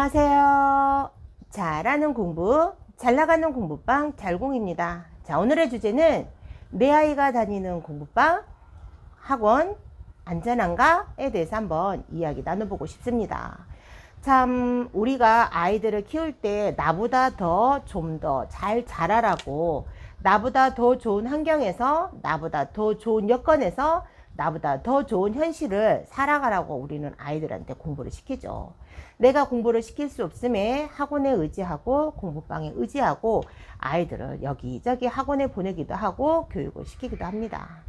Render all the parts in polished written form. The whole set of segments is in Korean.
안녕하세요. 잘하는 공부, 잘 나가는 공부방 잘공입니다. 자, 오늘의 주제는 내 아이가 다니는 공부방 학원 안전한가에 대해서 한번 이야기 나눠보고 싶습니다. 참 우리가 아이들을 키울 때 나보다 좀 더 잘 자라라고, 나보다 더 좋은 환경에서, 나보다 더 좋은 여건에서, 나보다 더 좋은 현실을 살아가라고 우리는 아이들한테 공부를 시키죠. 내가 공부를 시킬 수 없음에 학원에 의지하고 공부방에 의지하고 아이들을 여기저기 학원에 보내기도 하고 교육을 시키기도 합니다.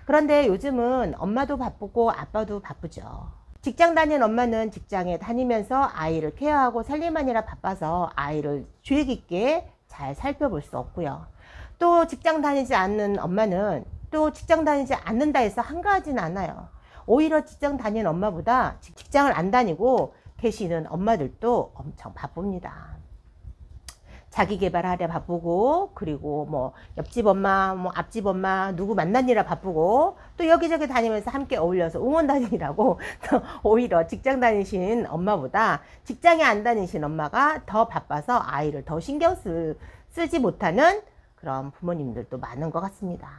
그런데 요즘은 엄마도 바쁘고 아빠도 바쁘죠. 직장 다니는 엄마는 직장에 다니면서 아이를 케어하고 살림하느라 바빠서 아이를 주의 깊게 잘 살펴볼 수 없고요. 또 직장 다니지 않는 엄마는 또 직장 다니지 않는다 해서 한가하진 않아요. 오히려 직장 다니는 엄마보다 직장을 안 다니고 계시는 엄마들도 엄청 바쁩니다. 자기 개발하려 바쁘고, 그리고 뭐 옆집 엄마, 뭐 앞집 엄마 누구 만나느라 바쁘고, 또 여기저기 다니면서 함께 어울려서 응원 다니라고 또 오히려 직장 다니신 엄마보다 직장에 안 다니신 엄마가 더 바빠서 아이를 더 신경 쓰지 못하는 그런 부모님들도 많은 것 같습니다.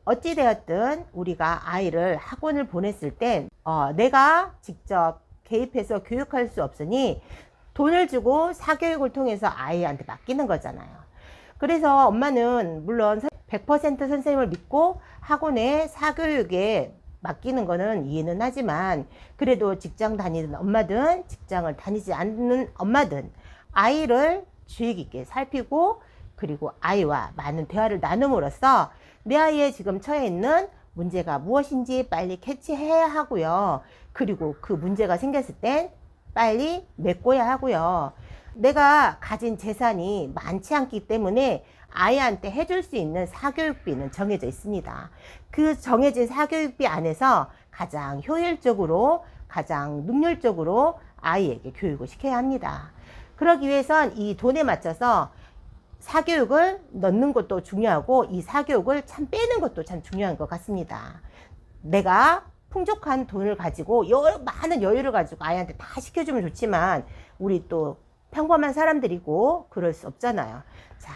어찌되었든 우리가 아이를 학원을 보냈을 땐 내가 직접 개입해서 교육할 수 없으니 돈을 주고 사교육을 통해서 아이한테 맡기는 거잖아요. 그래서 엄마는 물론 100% 선생님을 믿고 학원에 사교육에 맡기는 거는 이해는 하지만, 그래도 직장 다니는 엄마든 직장을 다니지 않는 엄마든 아이를 주의 깊게 살피고, 그리고 아이와 많은 대화를 나눔으로써 내 아이의 지금 처해 있는 문제가 무엇인지 빨리 캐치해야 하고요. 그리고 그 문제가 생겼을 땐 빨리 메꿔야 하고요. 내가 가진 재산이 많지 않기 때문에 아이한테 해줄 수 있는 사교육비는 정해져 있습니다. 그 정해진 사교육비 안에서 가장 효율적으로, 가장 능률적으로 아이에게 교육을 시켜야 합니다. 그러기 위해선 이 돈에 맞춰서 사교육을 넣는 것도 중요하고 이 사교육을 참 빼는 것도 참 중요한 것 같습니다. 내가 풍족한 돈을 가지고 많은 여유를 가지고 아이한테 다 시켜주면 좋지만 우리 또 평범한 사람들이고 그럴 수 없잖아요. 자,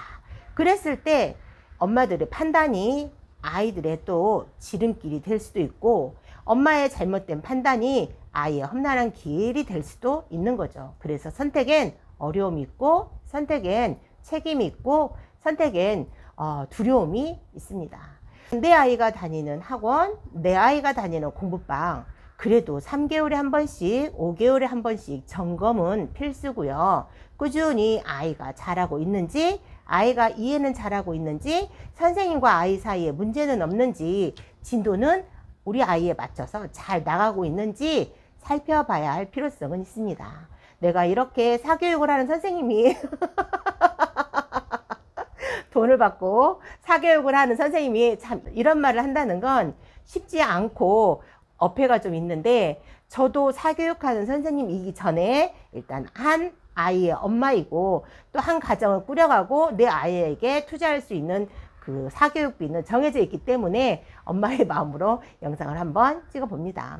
그랬을 때 엄마들의 판단이 아이들의 또 지름길이 될 수도 있고, 엄마의 잘못된 판단이 아이의 험난한 길이 될 수도 있는 거죠. 그래서 선택엔 어려움이 있고, 선택엔 책임이 있고, 선택엔 두려움이 있습니다. 내 아이가 다니는 학원, 내 아이가 다니는 공부방, 그래도 3개월에 한 번씩, 5개월에 한 번씩 점검은 필수고요. 꾸준히 아이가 잘하고 있는지, 아이가 이해는 잘하고 있는지, 선생님과 아이 사이에 문제는 없는지, 진도는 우리 아이에 맞춰서 잘 나가고 있는지 살펴봐야 할 필요성은 있습니다. 내가 이렇게 사교육을 하는 선생님이 돈을 받고 사교육을 하는 선생님이 참 이런 말을 한다는 건 쉽지 않고 어폐가 좀 있는데, 저도 사교육하는 선생님이기 전에 일단 한 아이의 엄마이고 또 한 가정을 꾸려가고 내 아이에게 투자할 수 있는 그 사교육비는 정해져 있기 때문에 엄마의 마음으로 영상을 한번 찍어 봅니다.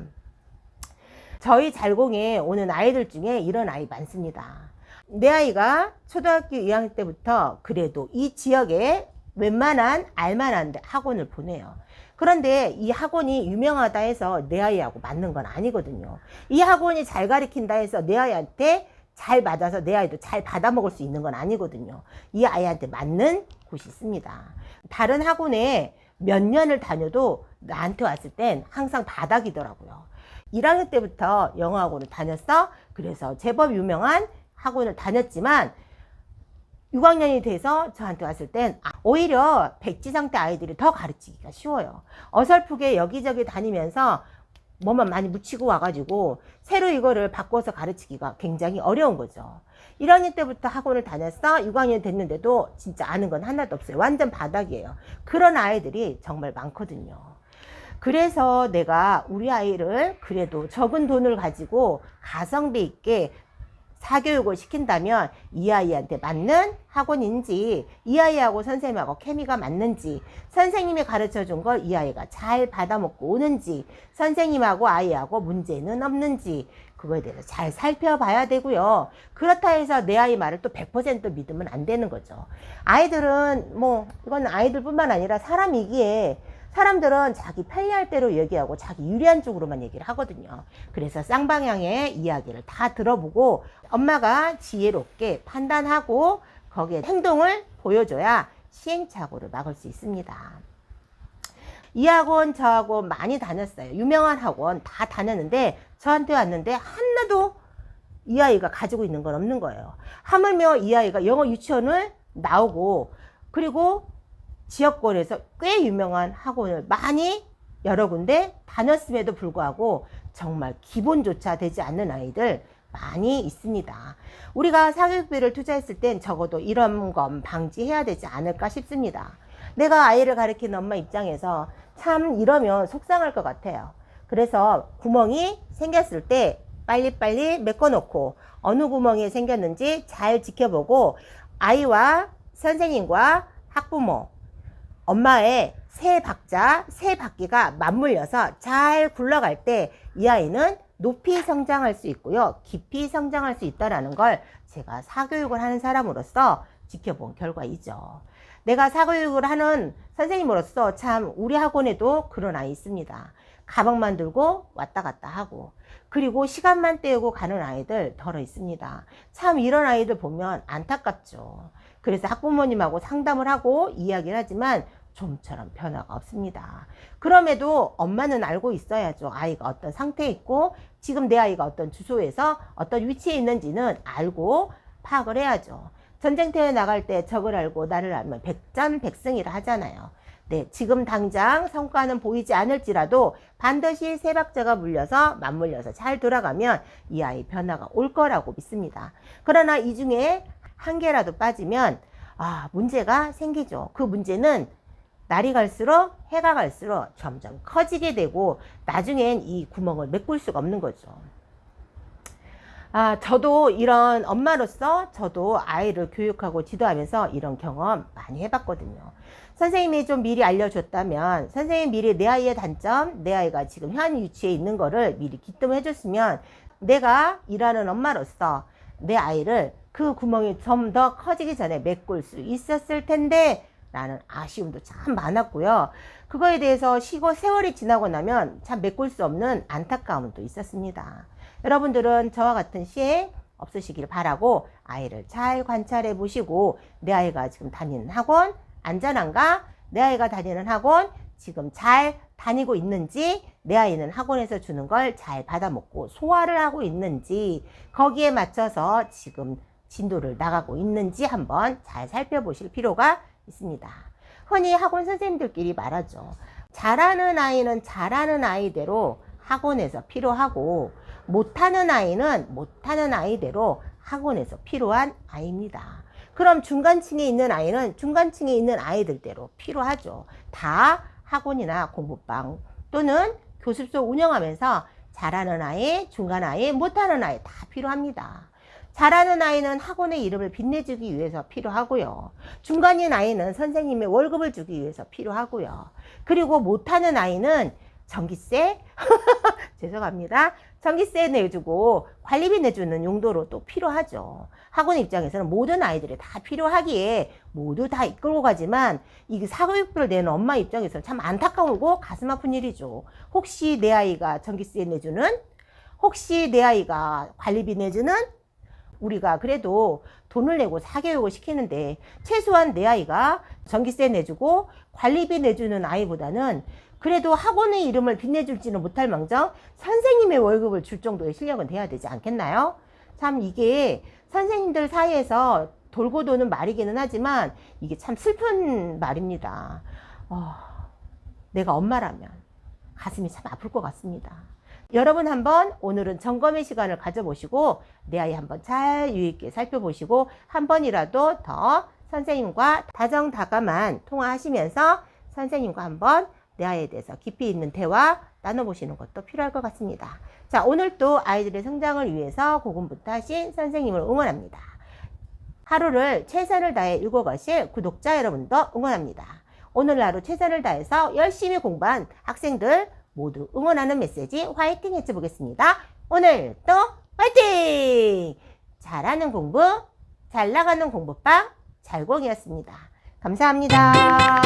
저희 잘공에 오는 아이들 중에 이런 아이 많습니다. 내 아이가 초등학교 2학년 때부터 그래도 이 지역에 웬만한 알만한 학원을 보내요. 그런데 이 학원이 유명하다 해서 내 아이하고 맞는 건 아니거든요. 이 학원이 잘 가르친다 해서 내 아이한테 잘 맞아서 내 아이도 잘 받아먹을 수 있는 건 아니거든요. 이 아이한테 맞는 곳이 있습니다. 다른 학원에 몇 년을 다녀도 나한테 왔을 땐 항상 바닥이더라고요. 1학년 때부터 영어학원을 다녔어. 그래서 제법 유명한 학원을 다녔지만 6학년이 돼서 저한테 왔을 땐 오히려 백지 상태 아이들이 더 가르치기가 쉬워요. 어설프게 여기저기 다니면서 뭐만 많이 묻히고 와가지고 새로 이거를 바꿔서 가르치기가 굉장히 어려운 거죠. 1학년 때부터 학원을 다녔어. 6학년 됐는데도 진짜 아는 건 하나도 없어요. 완전 바닥이에요. 그런 아이들이 정말 많거든요. 그래서 내가 우리 아이를 그래도 적은 돈을 가지고 가성비 있게 사교육을 시킨다면 이 아이한테 맞는 학원인지, 이 아이하고 선생님하고 케미가 맞는지, 선생님이 가르쳐 준 걸 이 아이가 잘 받아먹고 오는지, 선생님하고 아이하고 문제는 없는지, 그거에 대해서 잘 살펴봐야 되고요. 그렇다 해서 내 아이 말을 또 100% 믿으면 안 되는 거죠. 아이들은 이건 아이들뿐만 아니라 사람이기에 사람들은 자기 편리할 대로 얘기하고 자기 유리한 쪽으로만 얘기를 하거든요. 그래서 쌍방향의 이야기를 다 들어보고 엄마가 지혜롭게 판단하고 거기에 행동을 보여줘야 시행착오를 막을 수 있습니다. 이 학원 저 학원 많이 다녔어요. 유명한 학원 다 다녔는데 저한테 왔는데 하나도 이 아이가 가지고 있는 건 없는 거예요. 하물며 이 아이가 영어 유치원을 나오고 그리고 지역권에서 꽤 유명한 학원을 많이 여러 군데 다녔음에도 불구하고 정말 기본조차 되지 않는 아이들 많이 있습니다. 우리가 사교육비를 투자했을 땐 적어도 이런 건 방지해야 되지 않을까 싶습니다. 내가 아이를 가르치는 엄마 입장에서 참 이러면 속상할 것 같아요. 그래서 구멍이 생겼을 때 빨리빨리 메꿔놓고 어느 구멍이 생겼는지 잘 지켜보고 아이와 선생님과 학부모, 엄마의 새 박자, 새 바퀴가 맞물려서 잘 굴러갈 때 이 아이는 높이 성장할 수 있고요. 깊이 성장할 수 있다는 걸 제가 사교육을 하는 사람으로서 지켜본 결과이죠. 내가 사교육을 하는 선생님으로서 참 우리 학원에도 그런 아이 있습니다. 가방만 들고 왔다 갔다 하고 그리고 시간만 때우고 가는 아이들 덜어 있습니다. 참 이런 아이들 보면 안타깝죠. 그래서 학부모님하고 상담을 하고 이야기를 하지만 좀처럼 변화가 없습니다. 그럼에도 엄마는 알고 있어야죠. 아이가 어떤 상태에 있고 지금 내 아이가 어떤 주소에서 어떤 위치에 있는지는 알고 파악을 해야죠. 전쟁터에 나갈 때 적을 알고 나를 알면 백전백승이라 하잖아요. 네, 지금 당장 성과는 보이지 않을지라도 반드시 세 박자가 물려서 맞물려서 잘 돌아가면 이 아이 변화가 올 거라고 믿습니다. 그러나 이 중에 한 개라도 빠지면 문제가 생기죠. 그 문제는 날이 갈수록 해가 갈수록 점점 커지게 되고 나중엔 이 구멍을 메꿀 수가 없는 거죠. 저도 이런 엄마로서 저도 아이를 교육하고 지도하면서 이런 경험 많이 해봤거든요. 선생님이 좀 미리 알려줬다면, 선생님이 미리 내 아이의 단점, 내 아이가 지금 현 위치에 있는 거를 미리 기뜸을 해줬으면 내가 일하는 엄마로서 내 아이를 그 구멍이 좀 더 커지기 전에 메꿀 수 있었을 텐데 라는 아쉬움도 참 많았고요. 그거에 대해서 쉬고 세월이 지나고 나면 참 메꿀 수 없는 안타까움도 있었습니다. 여러분들은 저와 같은 시행 없으시길 바라고 아이를 잘 관찰해 보시고 내 아이가 지금 다니는 학원 안전한가? 내 아이가 다니는 학원 지금 잘 다니고 있는지, 내 아이는 학원에서 주는 걸 잘 받아먹고 소화를 하고 있는지, 거기에 맞춰서 지금 진도를 나가고 있는지 한번 잘 살펴보실 필요가 있습니다. 흔히 학원 선생님들끼리 말하죠. 잘하는 아이는 잘하는 아이대로 학원에서 필요하고 못하는 아이는 못하는 아이대로 학원에서 필요한 아이입니다. 그럼 중간층에 있는 아이는 중간층에 있는 아이들대로 필요하죠. 다 학원이나 공부방 또는 교습소 운영하면서 잘하는 아이, 중간 아이, 못하는 아이 다 필요합니다. 잘하는 아이는 학원의 이름을 빛내주기 위해서 필요하고요. 중간인 아이는 선생님의 월급을 주기 위해서 필요하고요. 그리고 못하는 아이는 전기세, 죄송합니다. 전기세 내주고 관리비 내주는 용도로 또 필요하죠. 학원 입장에서는 모든 아이들이 다 필요하기에 모두 다 이끌고 가지만 이게 사교육비를 내는 엄마 입장에서는 참 안타까우고 가슴 아픈 일이죠. 혹시 내 아이가 전기세 내주는? 혹시 내 아이가 관리비 내주는? 우리가 그래도 돈을 내고 사교육을 시키는데 최소한 내 아이가 전기세 내주고 관리비 내주는 아이보다는 그래도 학원의 이름을 빛내줄지는 못할 망정 선생님의 월급을 줄 정도의 실력은 돼야 되지 않겠나요? 참 이게 선생님들 사이에서 돌고 도는 말이기는 하지만 이게 참 슬픈 말입니다. 내가 엄마라면 가슴이 참 아플 것 같습니다. 여러분 한번 오늘은 점검의 시간을 가져보시고 내 아이 한번 잘 유의있게 살펴보시고 한 번이라도 더 선생님과 다정다감한 통화하시면서 선생님과 한번 대화에 대해서 깊이 있는 대화 나눠보시는 것도 필요할 것 같습니다. 자, 오늘 또 아이들의 성장을 위해서 고군분투 하신 선생님을 응원합니다. 하루를 최선을 다해 읽어가실 구독자 여러분도 응원합니다. 오늘 하루 최선을 다해서 열심히 공부한 학생들 모두 응원하는 메시지 화이팅 해줘보겠습니다. 오늘도 화이팅! 잘하는 공부, 잘 나가는 공부방 잘공이었습니다. 감사합니다.